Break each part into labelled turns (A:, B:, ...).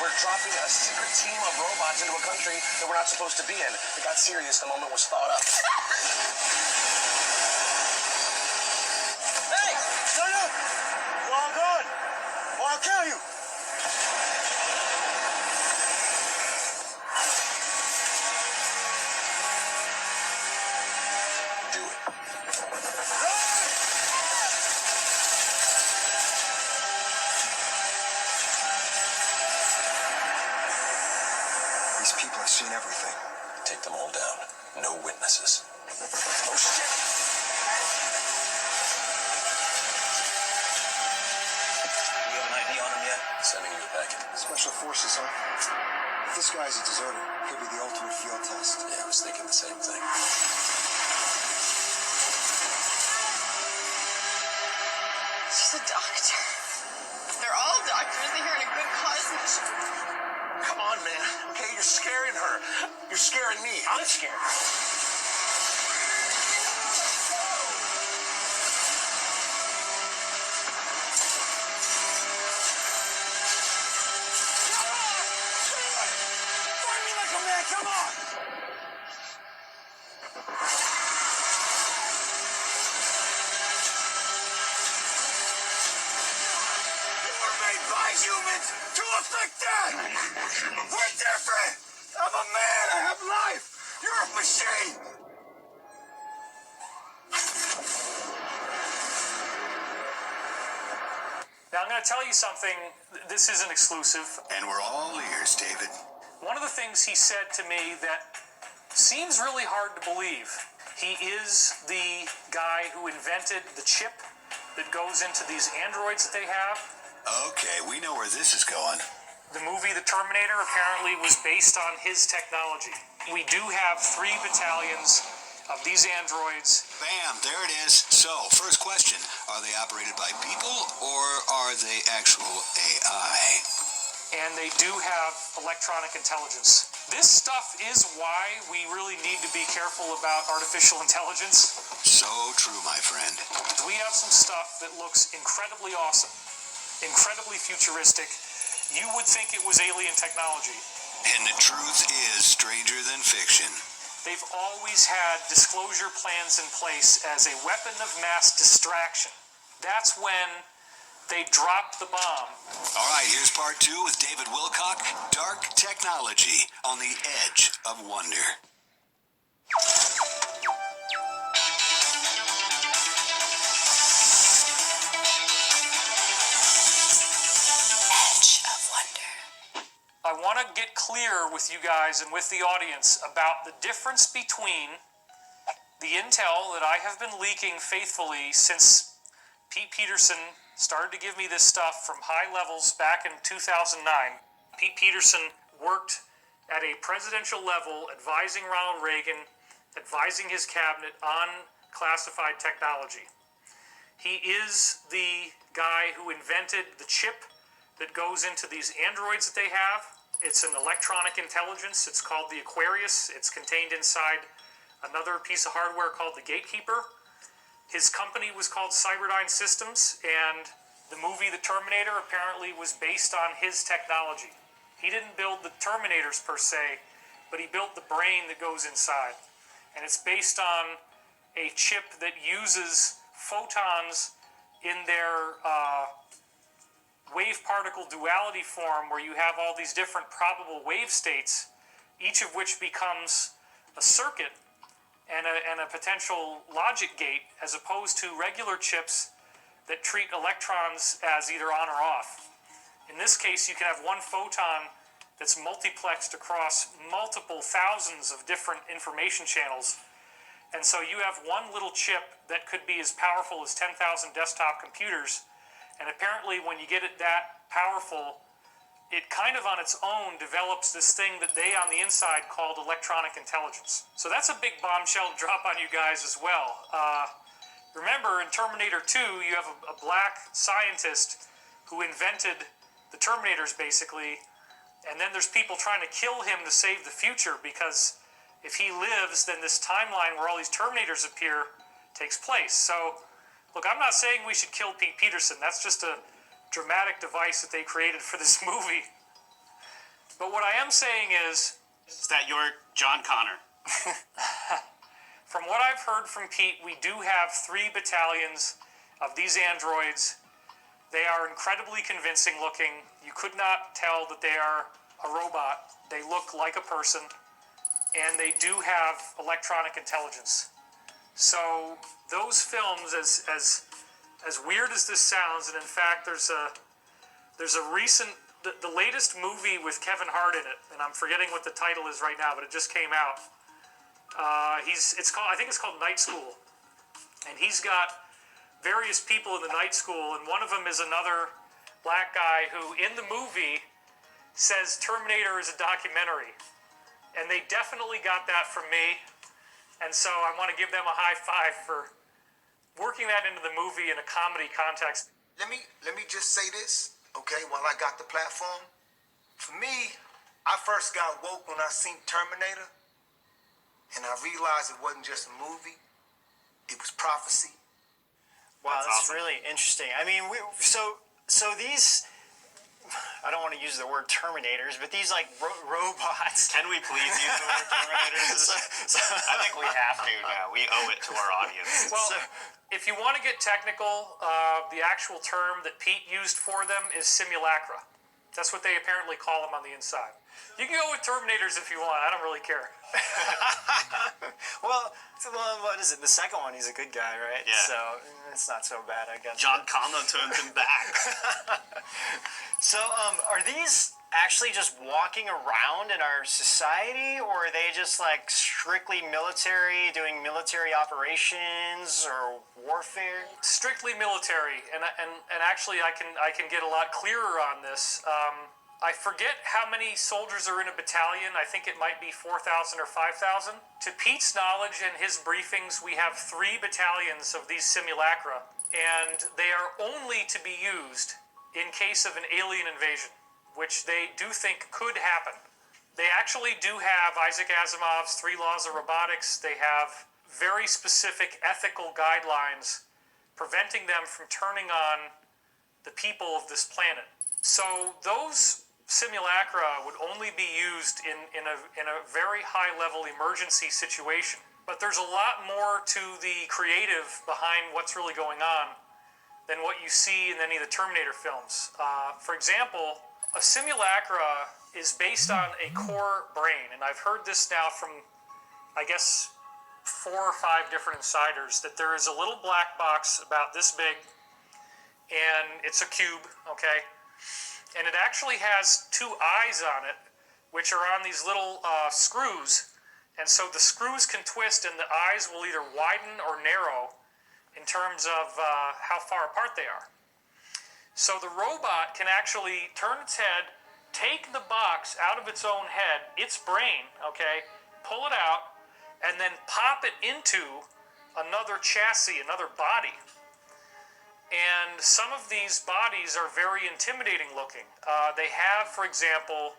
A: we're dropping a secret team of robots into a country that we're not supposed to be in. It got serious the moment was thought up. Hey! Shut up! Well, good. Or I'll kill you. Do it.
B: These people have seen everything.
A: Take them all down. No witnesses. Oh, shit! You have an ID on him yet? Sending you a packet.
B: Special forces, huh? If this guy's a deserter, he'll be the ultimate field test.
A: Yeah, I was thinking the same thing.
C: She's a doctor. They're all doctors. They're here in a good cause mission.
A: Come on, man. Okay, you're scaring her. You're scaring me. I'm scared. Fight me like a man. Come on. You were made by humans to afflict death. We're different. I'm a man. I have life. You're a machine.
D: Now, I'm going to tell you something. This isn't exclusive.
B: And we're all ears, David.
D: One of the things he said to me that seems really hard to believe, he is the guy who invented the chip that goes into these androids that they have.
B: Okay, we know where this is going.
D: The movie The Terminator apparently was based on his technology. We do have 3 battalions of these androids.
B: Bam, there it is. So, first question, are they operated by people or are they actual AI?
D: And they do have electronic intelligence. This stuff is why we really need to be careful about artificial intelligence.
B: So true, my friend.
D: We have some stuff that looks incredibly awesome, incredibly futuristic. You would think it was alien technology.
B: And the truth is stranger than fiction.
D: They've always had disclosure plans in place as a weapon of mass distraction. That's when they dropped the bomb.
B: All right, here's part 2 with David Wilcock, Dark Technology on the Edge of Wonder.
C: Edge of Wonder.
D: I want to get clear with you guys and with the audience about the difference between the intel that I have been leaking faithfully since Pete Peterson started to give me this stuff from high levels back in 2009. Pete Peterson worked at a presidential level advising Ronald Reagan, advising his cabinet on classified technology. He is the guy who invented the chip that goes into these androids that they have. It's an electronic intelligence. It's called the Aquarius. It's contained inside another piece of hardware called the Gatekeeper. His company was called Cyberdyne Systems, and the movie The Terminator apparently was based on his technology. He didn't build the Terminators per se, but he built the brain that goes inside. And it's based on a chip that uses photons in their wave-particle duality form, where you have all these different probable wave states, each of which becomes a circuit and a potential logic gate, as opposed to regular chips that treat electrons as either on or off. In this case, you can have one photon that's multiplexed across multiple thousands of different information channels. And so you have one little chip that could be as powerful as 10,000 desktop computers. And apparently when you get it that powerful, it kind of on its own develops this thing that they on the inside called electronic intelligence. So that's a big bombshell to drop on you guys as well. Remember, in Terminator 2, you have a black scientist who invented the Terminators, basically, and then there's people trying to kill him to save the future, because if he lives, then this timeline where all these Terminators appear takes place. So, look, I'm not saying we should kill Pete Peterson. That's just a dramatic device that they created for this movie. But what I am saying is
E: that you're John Connor.
D: from what I've heard from Pete, we do have 3 battalions of these androids. They are incredibly convincing looking. You could not tell that they are a robot. They look like a person, and they do have electronic intelligence. So those films, as weird as this sounds, and in fact, there's a recent, the latest movie with Kevin Hart in it, and I'm forgetting what the title is right now, but it just came out. I think it's called Night School, and he's got various people in the night school, and one of them is another black guy who, in the movie, says Terminator is a documentary, and they definitely got that from me, and so I want to give them a high five for working that into the movie in a comedy context.
A: Let me just say this, okay, while I got the platform. For me, I first got woke when I seen Terminator, and I realized it wasn't just a movie, it was prophecy.
F: Wow, that's
E: awesome.
F: really interesting. I mean, so these, I don't want to use the word Terminators, but these like robots.
E: Can we please use the word Terminators? I think we have to now. We owe it to our audience.
D: Well, if you want to get technical, the actual term that Pete used for them is simulacra. That's what they apparently call them on the inside. You can go with Terminators if you want. I don't really care.
F: Well, what is it? The second one, he's a good guy, right?
E: Yeah.
F: So it's not so bad, I guess.
E: John Connor turned him back.
F: So, are these actually just walking around in our society, or are they just like strictly military, doing military operations or warfare?
D: Strictly military, and actually I can get a lot clearer on this. I forget how many soldiers are in a battalion. I think it might be 4,000 or 5,000. To Pete's knowledge and his briefings, we have 3 battalions of these simulacra, and they are only to be used in case of an alien invasion, which they do think could happen. They actually do have Isaac Asimov's 3 laws of robotics. They have very specific ethical guidelines preventing them from turning on the people of this planet. So those simulacra would only be used in a very high level emergency situation. But there's a lot more to the creative behind what's really going on than what you see in any of the Terminator films. For example, a simulacra is based on a core brain, and I've heard this now from, I guess, 4 or 5 different insiders, that there is a little black box about this big, and it's a cube, okay? And it actually has 2 eyes on it, which are on these little screws. And so the screws can twist and the eyes will either widen or narrow in terms of how far apart they are. So the robot can actually turn its head, take the box out of its own head, its brain, okay, pull it out, and then pop it into another chassis, another body. And some of these bodies are very intimidating looking. They have, for example,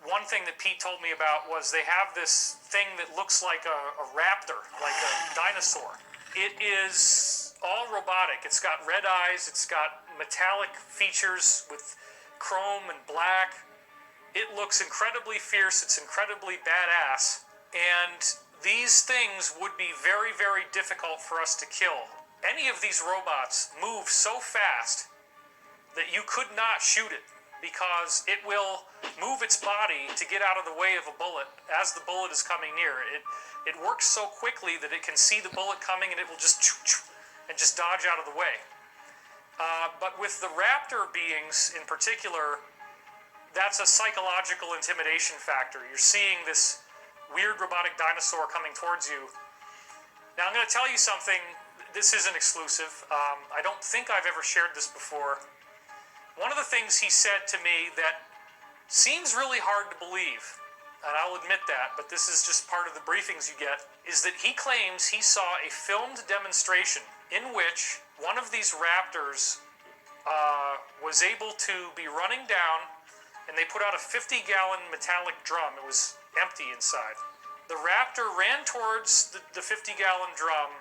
D: one thing that Pete told me about was they have this thing that looks like a raptor, like a dinosaur. It is all robotic. It's got red eyes. It's got metallic features with chrome and black. It looks incredibly fierce. It's incredibly badass. And these things would be very, very difficult for us to kill. Any of these robots move so fast that you could not shoot it because it will move its body to get out of the way of a bullet as the bullet is coming near. It works so quickly that it can see the bullet coming and it will just dodge out of the way. But with the raptor beings in particular, that's a psychological intimidation factor. You're seeing this weird robotic dinosaur coming towards you. Now I'm going to tell you something. This isn't exclusive. I don't think I've ever shared this before. One of the things he said to me that seems really hard to believe, and I'll admit that, but this is just part of the briefings you get, is that he claims he saw a filmed demonstration in which one of these raptors was able to be running down, and they put out a 50-gallon metallic drum. It was empty inside. The raptor ran towards the 50-gallon drum,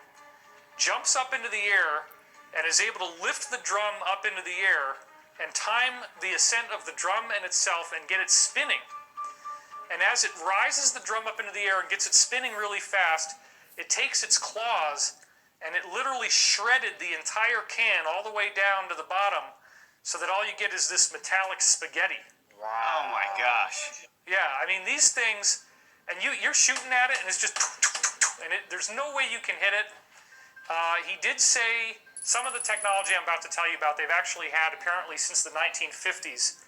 D: jumps up into the air, and is able to lift the drum up into the air and time the ascent of the drum and itself and get it spinning. And as it rises the drum up into the air and gets it spinning really fast, it takes its claws and it literally shredded the entire can all the way down to the bottom so that all you get is this metallic spaghetti.
E: Wow. Oh my gosh.
D: Yeah, I mean, these things, and you're shooting at it and it's just, and there's no way you can hit it. He did say some of the technology I'm about to tell you about, they've actually had apparently since the 1950s.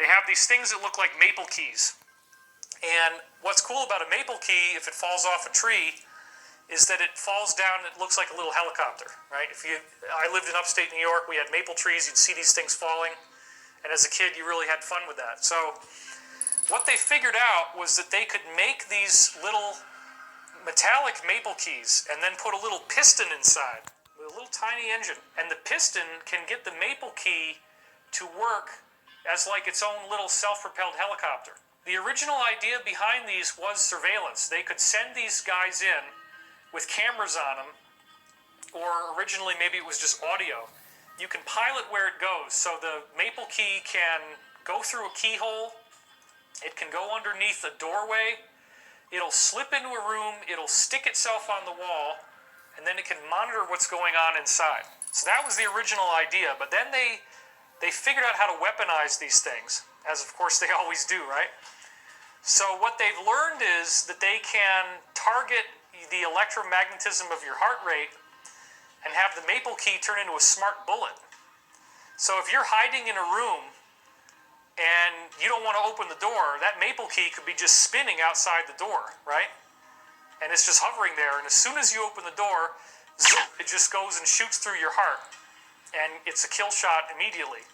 D: They have these things that look like maple keys. And what's cool about a maple key, if it falls off a tree, is that it falls down and it looks like a little helicopter, right? I lived in upstate New York, we had maple trees, you'd see these things falling, and as a kid you really had fun with that. So what they figured out was that they could make these little metallic maple keys and then put a little piston inside with a little tiny engine. And the piston can get the maple key to work as like its own little self-propelled helicopter. The original idea behind these was surveillance. They could send these guys in with cameras on them, or originally maybe it was just audio. You can pilot where it goes. So the maple key can go through a keyhole, it can go underneath a doorway, it'll slip into a room, it'll stick itself on the wall, and then it can monitor what's going on inside. So that was the original idea, but then they figured out how to weaponize these things, as of course they always do, right? So what they've learned is that they can target the electromagnetism of your heart rate and have the maple key turn into a smart bullet. So if you're hiding in a room and you don't want to open the door, that maple key could be just spinning outside the door, right? And it's just hovering there, and as soon as you open the door, zoop, it just goes and shoots through your heart, and it's a kill shot immediately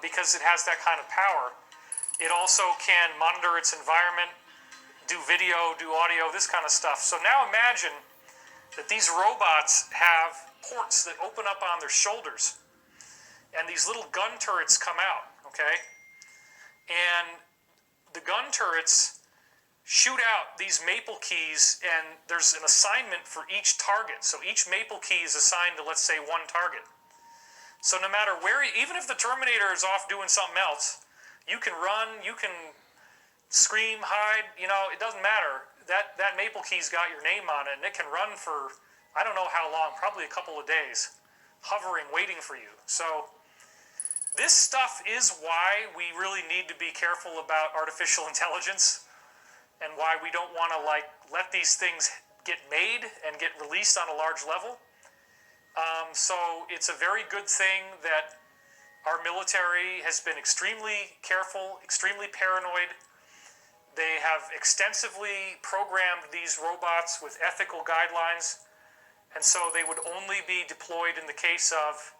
D: because it has that kind of power. It also can monitor its environment, do video, do audio, this kind of stuff. So now imagine that these robots have ports that open up on their shoulders, and these little gun turrets come out, okay? And the gun turrets shoot out these maple keys, and there's an assignment for each target. So each maple key is assigned to, let's say, one target. So no matter where, even if the Terminator is off doing something else, you can run, you can scream, hide, it doesn't matter. That maple key's got your name on it, and it can run for, I don't know how long, probably a couple of days, hovering, waiting for you. So this stuff is why we really need to be careful about artificial intelligence, and why we don't want to let these things get made and get released on a large level. So it's a very good thing that our military has been extremely careful, extremely paranoid. They have extensively programmed these robots with ethical guidelines, and so they would only be deployed in the case of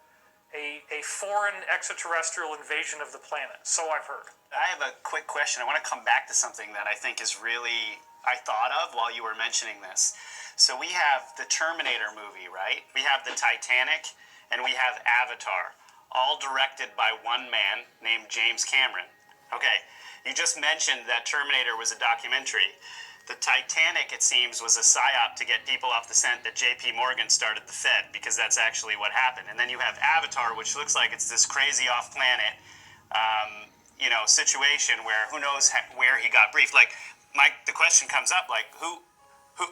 D: a foreign extraterrestrial invasion of the planet. So I've heard.
E: I have a quick question. I want to come back to something that I think is really, I thought of while you were mentioning this. So we have the Terminator movie, right? We have the Titanic, and we have Avatar, all directed by one man named James Cameron. Okay, you just mentioned that Terminator was a documentary. The Titanic, it seems, was a psyop to get people off the scent that J.P. Morgan started the Fed, because that's actually what happened. And then you have Avatar, which looks like it's this crazy off-planet, situation where who knows where he got briefed. Like, Mike, the question comes up, like, who?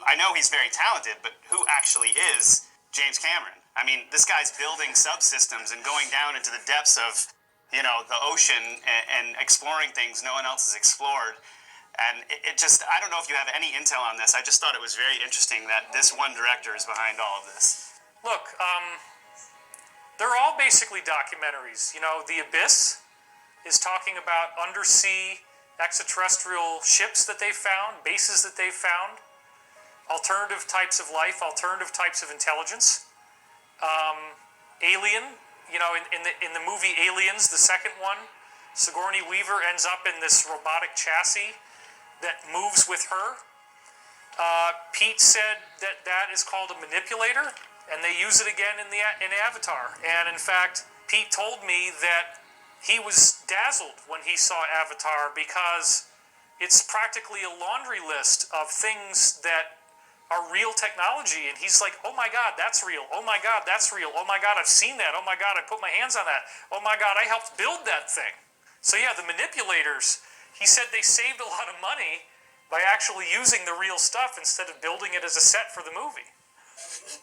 E: I know he's very talented, but who actually is James Cameron? I mean, this guy's building subsystems and going down into the depths of, the ocean and exploring things no one else has explored. And it just, I don't know if you have any intel on this. I just thought it was very interesting that this one director is behind all of this.
D: Look, they're all basically documentaries. The Abyss is talking about undersea extraterrestrial ships that they've found, bases that they've found, alternative types of life, alternative types of intelligence. Alien, in the movie Aliens, the second one, Sigourney Weaver ends up in this robotic chassis that moves with her. Pete said that is called a manipulator, and they use it again in Avatar. And in fact, Pete told me that he was dazzled when he saw Avatar because it's practically a laundry list of things that are real technology, and he's like, oh my God, that's real. Oh my God, that's real. Oh my God, I've seen that. Oh my God, I put my hands on that. Oh my God, I helped build that thing. So yeah, the manipulators, he said they saved a lot of money by actually using the real stuff instead of building it as a set for the movie.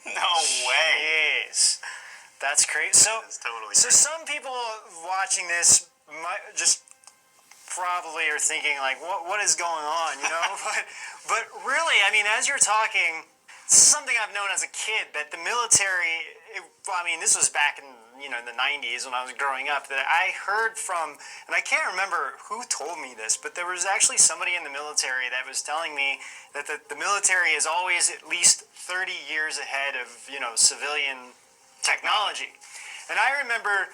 E: No way.
F: Jeez. That's crazy. So,
E: That's totally
F: so
E: crazy.
F: some people watching this might just probably are thinking like, what is going on, you know? but really, I mean, as you're talking, this is something I've known as a kid, that the military, this was back in, the 90s when I was growing up, that I heard from, and I can't remember who told me this, but there was actually somebody in the military that was telling me that the military is always at least 30 years ahead of, civilian technology. And I remember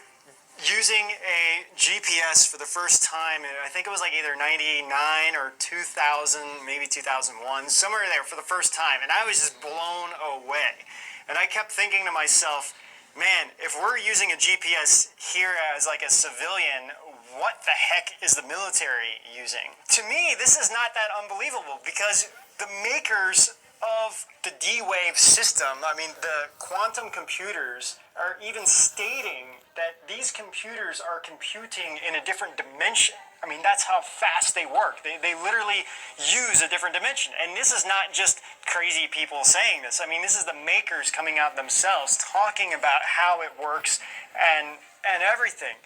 F: using a GPS for the first time, and I think it was like either 99 or 2000, maybe 2001, somewhere there for the first time, and I was just blown away. And I kept thinking to myself, man, if we're using a GPS here as like a civilian, what the heck is the military using? To me, this is not that unbelievable, because the makers of the D-Wave system, the quantum computers, are even stating that these computers are computing in a different dimension. That's how fast they work. They literally use a different dimension. And this is not just crazy people saying this. This is the makers coming out themselves talking about how it works and everything.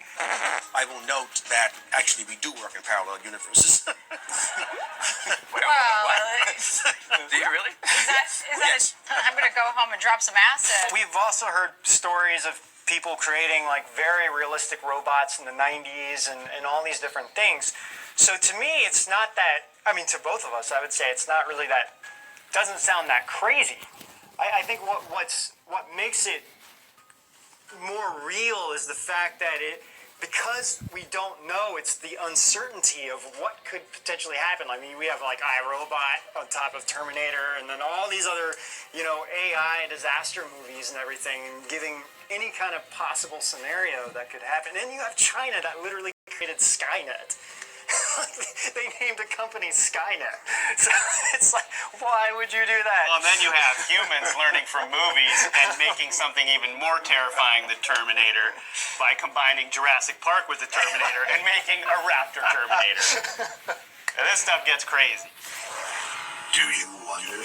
G: I will note that actually we do work in parallel universes.
C: Well,
G: Do you really?
C: is that
G: Yes.
C: I'm going to go home and drop some acid.
F: We've also heard stories of people creating like very realistic robots in the 90s and all these different things. So to me, it's not that, to both of us, I would say it's not really that, doesn't sound that crazy. I think what makes it more real is the fact that because we don't know, it's the uncertainty of what could potentially happen. We have like iRobot on top of Terminator, and then all these other, AI disaster movies and everything, and giving any kind of possible scenario that could happen. And you have China that literally created Skynet. They named a company Skynet. So it's like, why would you do that?
E: Well, and then you have humans learning from movies and making something even more terrifying than Terminator by combining Jurassic Park with the Terminator and making a Raptor Terminator. And this stuff gets crazy.
B: Do you wonder?